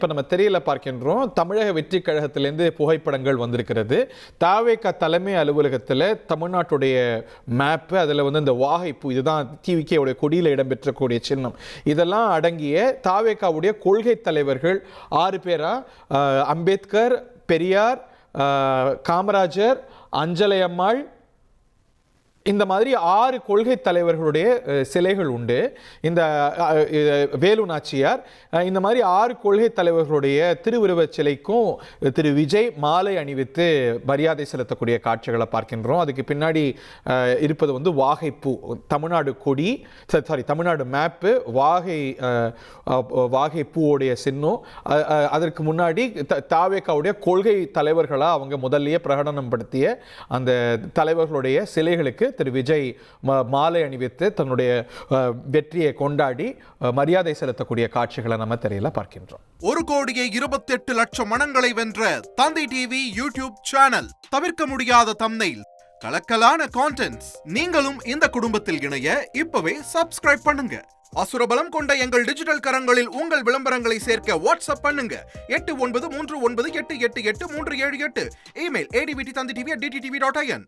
இப்போ நம்ம திரையில பார்க்கின்றோம், தமிழக வெற்றி கழகத்திலேருந்து புகைப்படங்கள் வந்திருக்கிறது. தாவேகா தலைமை அலுவலகத்தில் தமிழ்நாட்டுடைய மேப்பு, அதில் வந்து இந்த வாகைப்பூ, இதுதான் டிவிகேவுடைய கொடியில் இடம்பெற்றக்கூடிய சின்னம், இதெல்லாம் அடங்கிய தாவேகாவுடைய கொள்கை தலைவர்கள் 6 பேரா, அம்பேத்கர், பெரியார், காமராஜர், அஞ்சலை அம்மாள், இந்த மாதிரி 6 கொள்கை தலைவர்களுடைய சிலைகள் உண்டு. இந்த வேலு நாச்சியார், இந்த மாதிரி 6 கொள்கை தலைவர்களுடைய திருவுருவச் சிலைக்கும் திரு விஜய் மாலை அணிவித்து மரியாதை செலுத்தக்கூடிய காட்சிகளை பார்க்கின்றோம். அதுக்கு பின்னாடி இருப்பது வந்து வாகைப்பூ, தமிழ்நாடு கொடி, தமிழ்நாடு மேப்பு, வாகைப்பூவுடைய சின்னம். அதற்கு முன்னாடி தாவேகாவுடைய கொள்கை தலைவர்களாக அவங்க முதல்லயே பிரகடனம் படுத்திய அந்த தலைவர்களுடைய சிலைகளுக்கு திரு விஜய் மாலை அணிவித்து தன்னுடைய வெற்றியை கொண்டாடி மரியாதை செலுத்தக்கூடிய காட்சிகளை நம்ம திரையில பார்க்கின்றோம். 1,28,00,000 மனங்களை வென்ற தந்தி டிவி யூடியூப் சேனல். தவிர்க்க முடியாத தம்ப்நெயில், கலக்கலான கான்டென்ட்ஸ். நீங்களும் இந்த குடும்பத்தில் இணைய இப்பவே சப்ஸ்கிரைப் பண்ணுங்க. அசுரபலம் கொண்ட எங்கள் டிஜிட்டல் கரங்களில் உங்கள் விளம்பரங்களை சேர்க்க வாட்ஸ்அப் பண்ணுங்க. 8939888838. Email advttv@dttv.in.